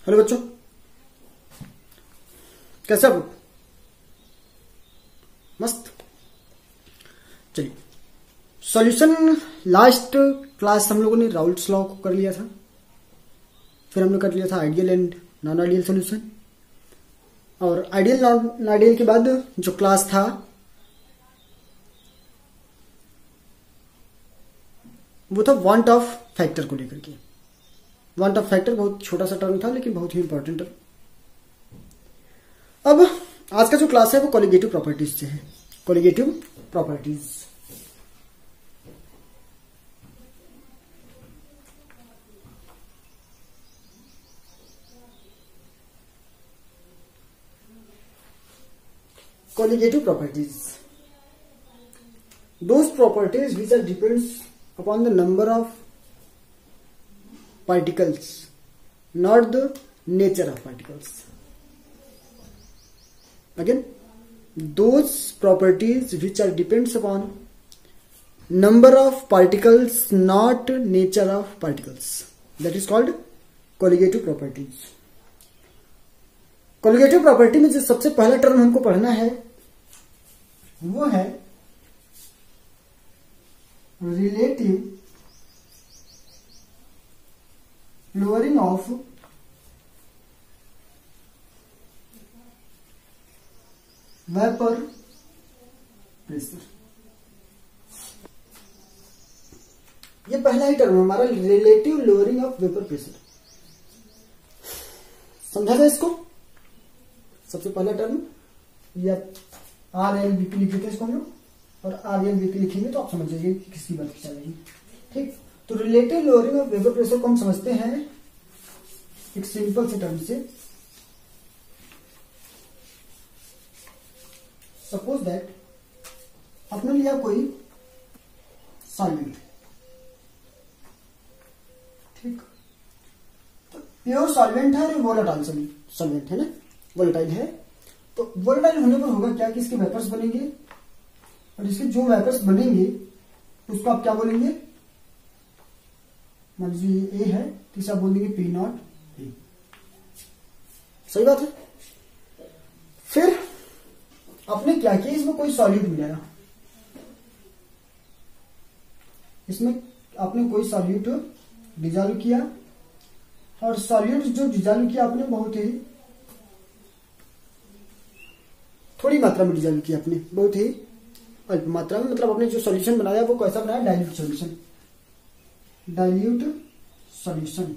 Hello बच्चों, कैसे आप? मस्त। चलिए, सॉल्यूशन। लास्ट क्लास हम लोगों ने राउल्ट्स लॉ को कर लिया था, फिर हमने कर लिया था ideal and non ideal solution, और आइडियल नॉन आइडियल के बाद जो क्लास था वो था वांट ऑफ फैक्टर को लेकर के। वांट ऑफ फैक्टर बहुत छोटा सा टर्म था लेकिन बहुत ही इंपॉर्टेंट टर्म। अब आज का जो क्लास है वो कोलिगेटिव प्रॉपर्टीज से है। Colligative properties. Colligative properties. Those properties which are depends upon the number of particles, not the nature of particles. Again, those properties which are depends upon number of particles, not nature of particles. That is called colligative properties. Colligative property में जो सबसे पहला term हमको पढ़ना है वो है relative lowering of vapour pressure. ये पहला ही टर्म है हमारा, relative lowering of vapour pressure. समझा जाए इसको? सबसे पहला टर्म या आर एल बी पी लिखे थे इसको हम लोग, और आर एल बी पी लिखेंगे तो आप समझ जाइए कि किसकी बात की जा रही है। ठीक, तो relative lowering of vapour pressure को हम समझते हैं एक सिंपल से टर्म से। सपोज दैट आपने लिया कोई सॉल्वेंट, ठीक, तो प्योर सॉल्वेंट है और वोलेटाइल सॉल्वेंट है ना, वोलेटाइल है। तो वोलेटाइल होने पर होगा क्या कि इसके वेपर्स बनेंगे, और इसके जो वेपर्स बनेंगे उसको आप क्या बोलेंगे? मान लीजिए ए है तो इसे आप बोल देंगे पी नॉट ए। सही बात है। फिर आपने क्या किया, इसमें कोई सॉल्यूट मिलाया, इसमें आपने कोई सॉल्यूट डिजॉल्व किया, और सॉल्यूट जो डिजॉल्व किया आपने बहुत ही थोड़ी मात्रा में डिजॉल्व किया आपने, बहुत ही अल्प मात्रा में। मतलब आपने जो सॉल्यूशन बनाया वो कैसा बनाया? Dilute solution. Dilute solution.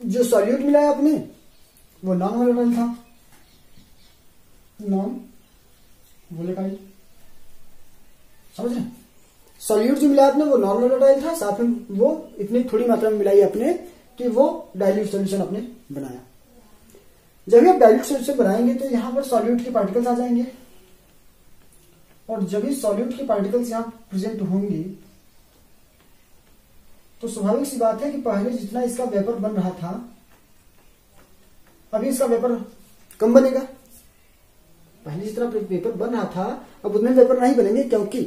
जो सॉल्यूट मिलाया आपने वो नॉन वोलेटाइल था, नॉन वोलेटाइल। समझ रहे? सॉल्यूट जो मिलाया आपने वो नॉन वोलेटाइल था, साथ में वो इतनी थोड़ी मात्रा में मिलाई आपने कि वो डाइल्यूट सॉल्यूशन आपने बनाया। जब भी आप डाइल्यूट सॉल्यूशन बनाएंगे तो यहां पर सॉल्यूट के पार्टिकल्स आ जाएंगे, और जब भी सॉल्यूट के पार्टिकल्स यहां प्रेजेंट होंगे तो स्वाभाविक सी बात है कि पहले जितना इसका वेपर बन रहा था अभी इसका वेपर कम बनेगा। पहले जितना वेपर बन रहा था अब उतने वेपर नहीं बनेंगे, क्योंकि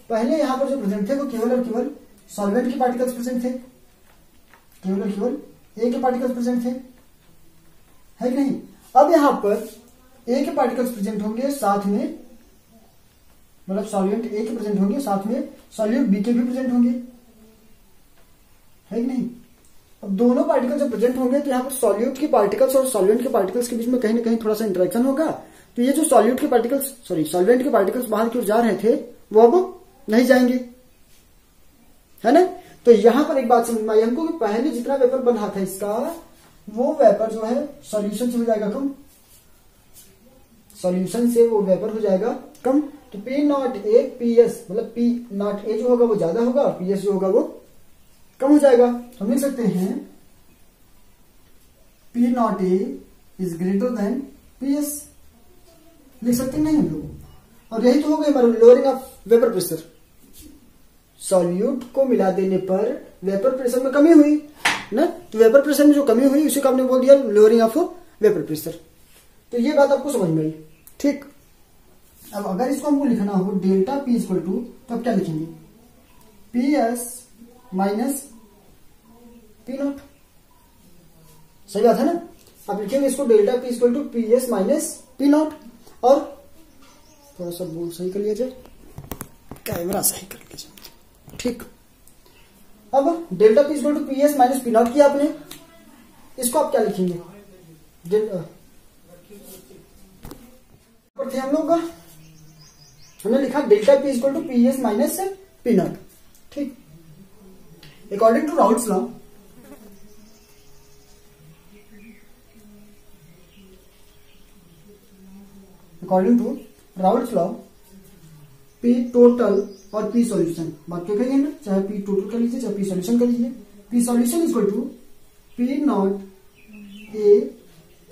पहले यहां पर जो प्रेजेंट थे वो केवल और केवल सॉल्वेंट के पार्टिकल्स प्रेजेंट थे, केवल और केवल ए के पार्टिकल्स प्रेजेंट थे, है कि नहीं? अब यहां पर ए के पार्टिकल्स प्रेजेंट होंगे, साथ में मतलब सॉल्वेंट ए के प्रेजेंट होंगे, साथ में सॉल्यूट बी के भी प्रेजेंट होंगे, है कि नहीं? अब दोनों पार्टिकल जब प्रेजेंट होंगे तो यहां पर सॉल्यूट के पार्टिकल्स और सॉल्वेंट के पार्टिकल्स के बीच में कहीं ना कहीं थोड़ा सा इंटरेक्शन होगा। तो ये जो सॉल्यूट के पार्टिकल्स सॉल्वेंट के पार्टिकल्स बाहर की ओर जा रहे थे वो अब नहीं जाएंगे, है ना? तो यहां पर एक बात समझ में आई हमको कि पहले जितना वेपर बन रहा था इसका वो वेपर जो है सॉल्यूशन से हो जाएगा कम, सॉल्यूशन से वो वेपर हो जाएगा कम। तो P naught A P S, मतलब पी नॉट ए जो होगा वो ज्यादा होगा, पी एस जो होगा वो कम हो जाएगा। हम लिख सकते हैं P naught A is greater than P S, लिख सकते नहीं हम लोग। और यही तो हो गई हमारा lowering of vapour pressure. Solute को मिला देने पर वेपर प्रेशर में कमी हुई ना, तो वेपर प्रेशर में जो कमी हुई उसी को आपने बोल दिया लोअरिंग ऑफ वेपर प्रेशर। तो ये बात आपको समझ में आई, ठीक। अब अगर इसको हमको लिखना हो डेल्टा पी इक्वल टू, तो अब क्या लिखेंगे? P S minus P naught. सही बात है ना। अब लिखेंगे इसको delta P equal to P S minus P naught. और थोड़ा सा बोल सही कर लिया जाए, कैमरा सही कर लिया जाए। ठीक, अब delta P equal to P S minus P naught किया आपने, इसको आप क्या लिखेंगे? थे हम लोग हमने लिखा delta P equal to P S minus P naught. ठीक, according to Raoult's law P total और पी सॉल्यूशन, बात क्या कहिए ना, चाहे पी टोटल कर लीजिए चाहे पी सॉल्यूशन कर लीजिए। P solution equal to P naught A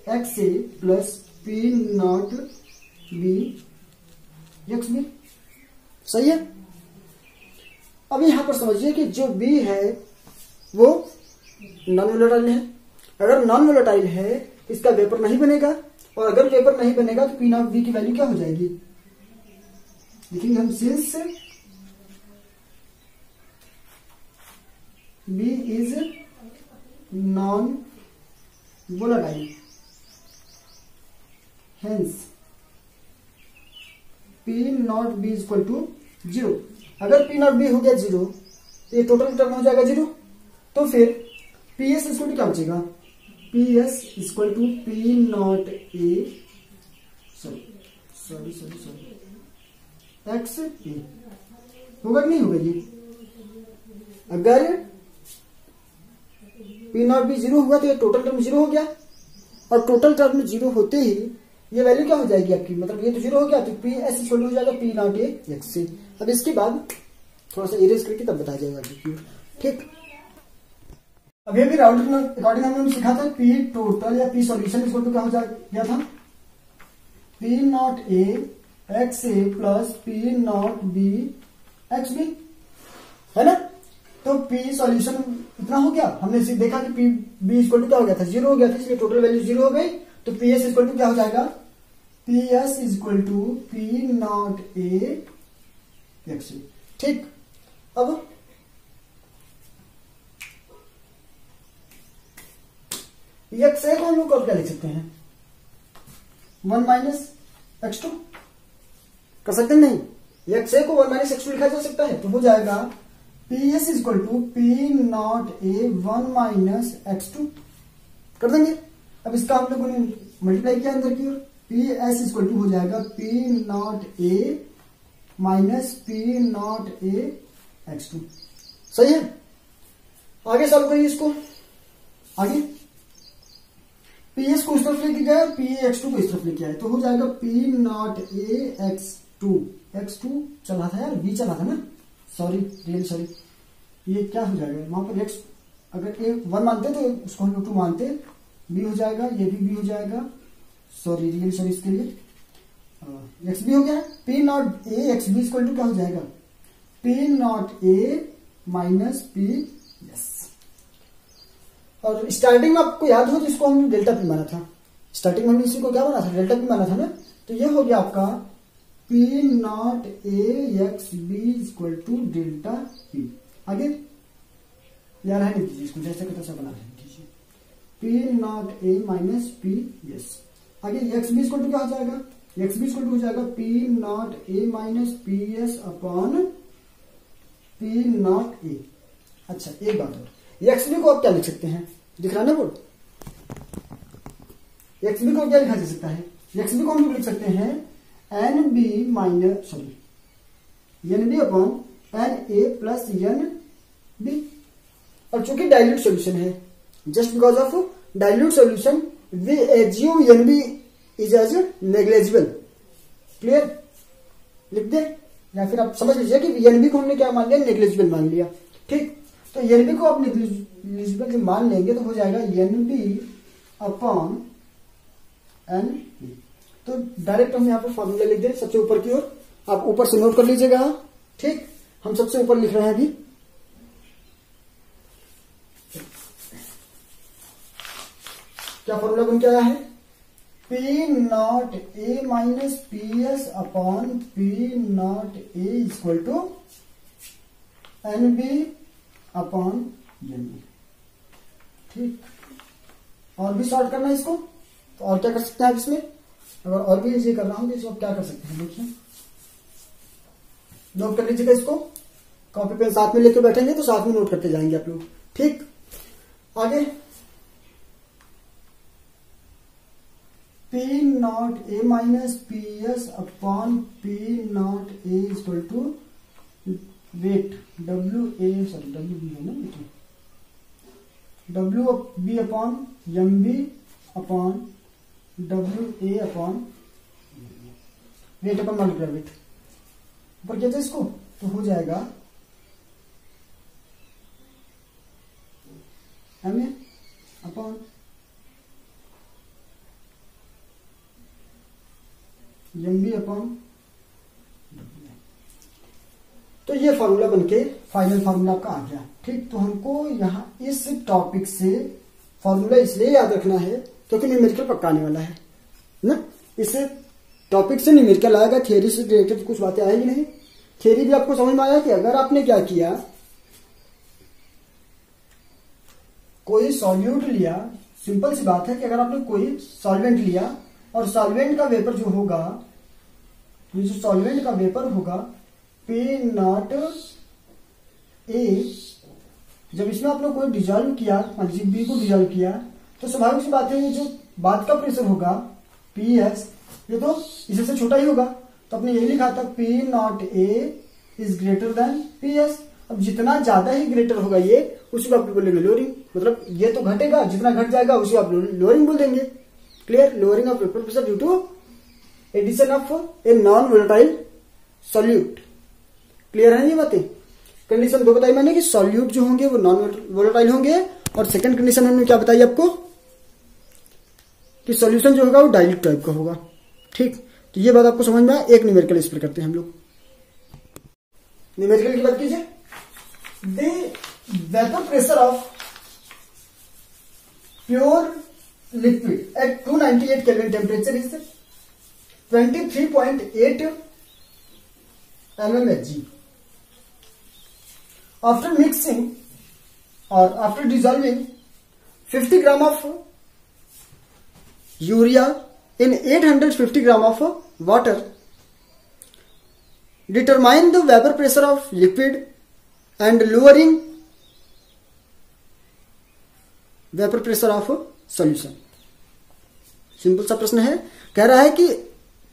X A plus P naught B X B. सही है। अब यहां पर समझिए कि जो बी है वो नॉन वोलेटाइल है। अगर नॉन वोलेटाइल है इसका वेपर नहीं बनेगा, और अगर वेपर नहीं बनेगा तो पी नॉट बी की वैल्यू क्या हो जाएगी? लिखेंगे हम since B is non volatile hence P naught B equal to 0। अगर पी नॉट बी हो गया 0 तो ये टोटल टर्म हो जाएगा 0। तो फिर पी एस इक्वल टू क्या बचेगा? P S equal to P naught A sorry X A होगा कि नहीं होगा ये? अगर पी नॉट बी 0 हुआ तो ये टोटल टर्म 0 हो गया, और टोटल टर्म 0 होते ही ये वैल्यू क्या हो जाएगी आपकी, मतलब ये तो 0 हो गया, तो पी एस इक्वल हो जाएगा पी नॉट ए एक्स ए। अब इसके बाद थोड़ा सा इरेज करके तब बताया जाएगा। ठीक, अभी अभी राउल्ट अकॉर्डिंग हमने सीखा था पी टोटल या पी सॉल्यूशन इक्वल टू क्या हो गया था? P naught A X A plus P naught B X B, है ना। तो पी सॉल्यूशन इतना हो गया, हमने देखा कि पी बी इक्वल टू क्या हो गया था? 0 हो गया था, इसलिए टोटल वैल्यू 0 हो गई। तो पी एस इक्वल टू क्या हो जाएगा? P S equal to P naught A X A. ठीक, अब एक्स ए को हम लोग और क्या लिख सकते हैं? 1 माइनस एक्स टू कर सकते हैं नहीं? एक्स ए को 1 माइनस एक्स टू लिखा जा सकता है, तो हो जाएगा P S equal to P naught A 1 minus X two कर देंगे। अब इसका हम लोगों ने मल्टीप्लाई किया अंदर की ओर, पी एस इक्वल टू हो जाएगा P naught A minus P naught A X two. सही है। आगे सॉल्व करिए इसको। आगे पी एस को इस तरफ लेके गया, पी एक्स टू को इस तरफ लेके आए, तो हो जाएगा P naught A X two चला था यार, बी चला था ना, सॉरी रियल सॉरी। ये क्या हो जाएगा वहां पर एक्स, अगर ए 1 मानते तो उसको हम लोग 2 मानते, बी हो जाएगा, ये भी बी हो जाएगा, सॉरी रियल सॉरी इसके लिए एक्स बी हो गया। P naught A X B equal to क्या हो जाएगा? P naught A minus P S. और स्टार्टिंग में आपको याद हो तो इसको हमने डेल्टा पी माना था, स्टार्टिंग में हमने इसी को क्या माना था? डेल्टा पी माना था ना। तो ये हो गया आपका P naught A X B equal to delta P. आगे यार है नहीं दीजिए इसको, जैसे का तैसा बना दीजिए, P naught A minus P S. आगे एक्स बी इक्वल टू क्या हो जाएगा? एक्स बी इक्वल टू हो जाएगा P naught A minus P S upon P naught ए। अच्छा एक बात और, एक्स बी को आप क्या लिख सकते हैं? दिख रहा ना बोर्ड? एक्स बी को क्या लिखा जा सकता है? एक्स बी को हम लोग लिख सकते हैं N B minus sorry N B upon N A plus N B. और चूंकि डाइल्यूट सॉल्यूशन है, just because of dilute solution we assume N B is as negligible. Clear? लिख दे, या फिर आप समझ लीजिए कि एन बी को हमने क्या मान लिया? नेग्लेजिबल मान लिया। ठीक, तो एन बी को आप नेग्लेजिबल मान लेंगे तो हो जाएगा N B upon N B. तो डायरेक्ट हम यहाँ पर फॉर्मूला लिख दें सबसे ऊपर की ओर, आप ऊपर से नोट कर लीजिएगा। ठीक, हम सबसे ऊपर लिख रहे हैं अभी, क्या फॉर्मूला बन के आया है? P naught A minus P S upon P naught A equal to N B upon N B. ठीक, और भी सॉर्ट करना है इसको, तो और क्या कर सकते हैं आप इसमें, अगर और भी ये कर रहा हूं तो इसको क्या कर सकते हैं, देखिए नोट कर लीजिएगा इसको, कॉपी पेन साथ में लेके बैठेंगे तो साथ में नोट करते जाएंगे आप लोग। ठीक, आगे P naught A minus P S upon P naught A equal to weight W B है ना, WB upon MB upon WA upon weight upon multiply weight, ऊपर क्या था इसको, तो हो जाएगा MA अपॉन MB अपॉन, तो ये फॉर्मूला बनके फाइनल फार्मूला आपका आ गया। ठीक, तो हमको यहाँ इस टॉपिक से फॉर्मूला इसलिए याद रखना है क्योंकि न्यूमेरिकल पक्का आने वाला है ना, इस टॉपिक से न्यूमेरिकल आएगा, थियरी से रिलेटेड कुछ बातें आएगी नहीं। थियरी भी आपको समझ में आया कि अगर आपने क्या किया, कोई सॉल्यूट लिया, सिंपल सी बात है कि अगर आपने कोई सॉल्वेंट लिया और सॉल्वेंट का वेपर जो होगा, ये जो सॉल्वेंट का वेपर होगा P नॉट A, जब इसमें आप लोग को डिजॉल्व किया, मान लीजिए B को डिजॉल्व किया, तो स्वाभाविक सी बात है ये जो बाद का प्रेशर होगा PS, ये तो इससे छोटा ही होगा, तो आपने यही लिखा था P naught A is greater than PS। अब जितना ज्यादा ही ग्रेटर होगा ये, उसी को आप बोलेंगे लोअरिंग, मतलब ये तो घटेगा, जितना घट जाएगा उसी को आप लोअरिंग बोल देंगे। Clear, lowering of vapour pressure due to addition of a non volatile solute. Clear है ये बातें। कंडीशन दो बताई मैंने कि सॉल्यूट जो होंगे वो नॉन वोलेटाइल होंगे, और सेकंड कंडीशन हमने क्या बताई आपको कि सॉल्यूशन जो होगा वो डाइल्यूट टाइप का होगा। ठीक, तो ये बात आपको समझ में आया। एक न्यूमेरिकल इस पर करते हैं हम लोग। न्यूमेरिकल की बात कीजिए, the vapour pressure of pure liquid at 298 kelvin temperature is 23.8 mmHg. After mixing or after dissolving 50 gram of urea in 850 gram of water, determine the vapor pressure of liquid and lowering vapor pressure of solution. Simple सा प्रश्न है, कह रहा है कि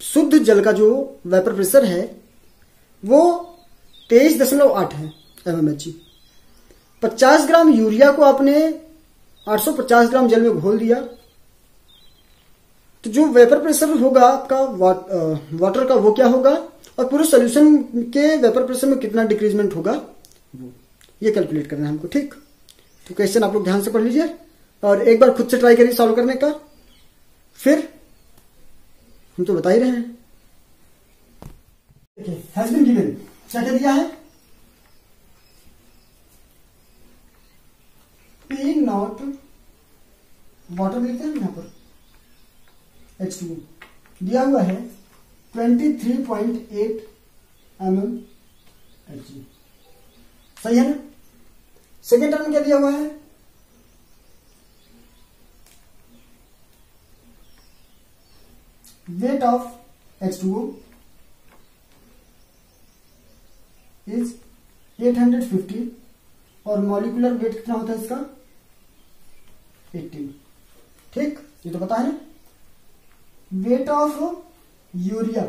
शुद्ध जल का जो वेपर प्रेशर है वो 23.8 है mmHg। 50 ग्राम यूरिया को आपने 850 ग्राम जल में घोल दिया, तो जो वेपर प्रेशर होगा आपका वाटर का वो क्या होगा, और पूरे सॉल्यूशन के वेपर प्रेशर में कितना डिक्रीजमेंट होगा वो ये कैलकुलेट करना है हमको। ठीक, तो क्वेश्चन आप लोग ध्यान से पढ़ लीजिए और एक बार खुद से ट्राई करिए सॉल्व करने का, फिर हम तो बता ही रहे हैं। देखिए, हैज बीन गिवन, क्या क्या दिया है, P नॉट वाटर लिखते हैं यहां पर H2O दिया हुआ है 23.8 mmHg, सही है ना। सेकेंड टर्म क्या दिया हुआ है, वेट ऑफ H2O इज 850 और मॉलिक्यूलर वेट कितना होता है इसका 18। ठीक, ये तो पता है ना। वेट ऑफ यूरिया,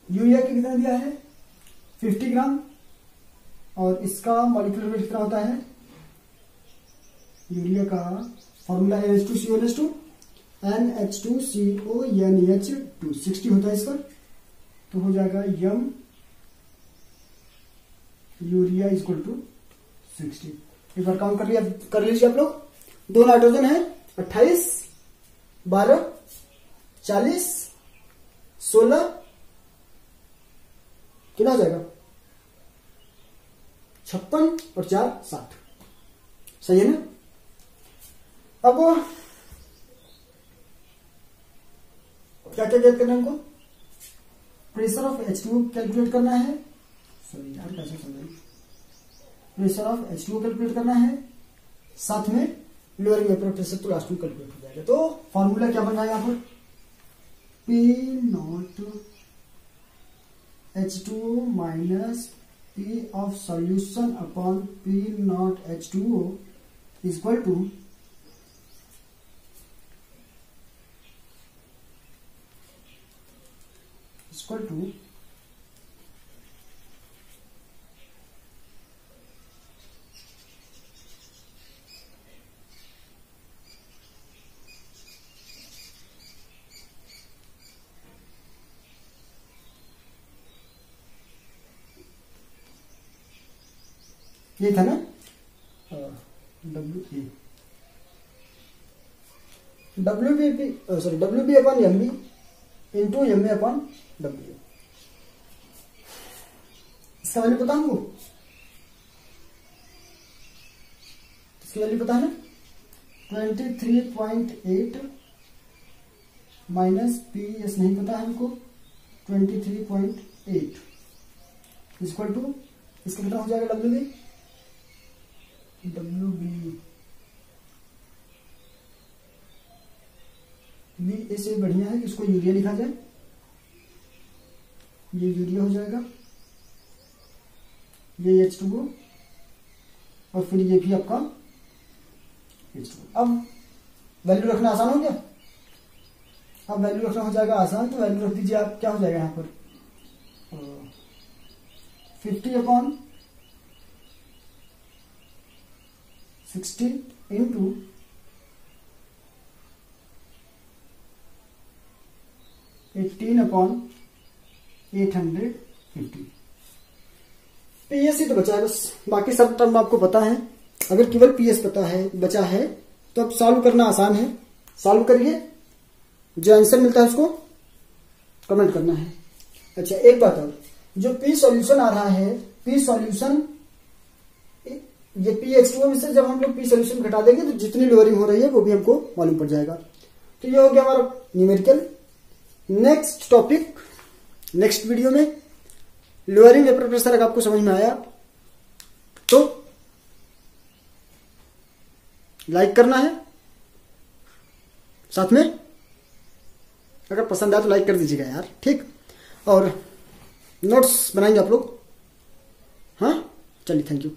यूरिया की कितना दिया है 50 ग्राम, और इसका मॉलिक्यूलर वेट कितना होता है, यूरिया का फॉर्मूला है H2CO NH2CO NH2 60 होता है इसका, तो हो जाएगा यम यूरिया इक्वल टू 60। एक बार काउंट कर लीजिए आप लोग, दो नाइट्रोजन है 28, 12, 40, 16, कितना हो जाएगा 56 और 4 7, सही है ना। अब क्या क्या ज्ञात करना है हमको, प्रेशर ऑफ H2O कैलकुलेट करना है, सॉरी यार कैसे समझें, प्रेशर ऑफ H2O कैलकुलेट करना है, साथ में लोअरिंग वेपर प्रेशर तो लास्ट में कैलकुलेट हो जाएगा। तो फॉर्मूला क्या बन रहा है यहाँ पर, P0 H2O minus P of solution upon P0 H2O equal to ये था ना WB upon MB into MA upon W। इसका वैल्यू पता हमको, इसकी वैल्यू पता है ना 23.8 माइनस PS नहीं पता है हमको 23.8 इक्वल टू इसका कितना हो जाएगा WB इससे बढ़िया है कि इसको यूरिया लिखा जाए, ये यूरिया हो जाएगा, ये H2O और फिर ये भी आपका H2O। अब वैल्यू रखना आसान हो गया, अब वैल्यू रखना हो जाएगा आसान, तो वैल्यू रख दीजिए आप, क्या हो जाएगा यहाँ पर 50 अपॉन 60 इंटू 18 अपॉन 850। पीएस तो बचा है बस, बाकी सब टर्म आपको पता है। अगर केवल पीएस पता है बचा है तो अब सॉल्व करना आसान है, सॉल्व करिए, जो आंसर मिलता है उसको कमेंट करना है। अच्छा एक बात और, जो पी सॉल्यूशन आ रहा है, पी सॉल्यूशन ये PH2O में से जब हम लोग पी सॉल्यूशन घटा देंगे तो जितनी लोअरिंग हो रही है वो भी हमको मालूम पड़ जाएगा। तो ये हो गया हमारा numerical. Next topic next video में लोअरिंग वेपर प्रेशर। अगर आपको समझ में आया तो लाइक करना है, साथ में अगर पसंद आया तो लाइक कर दीजिएगा यार, ठीक। और नोट्स बनाएंगे आप लोग, हाँ चलिए, थैंक यू।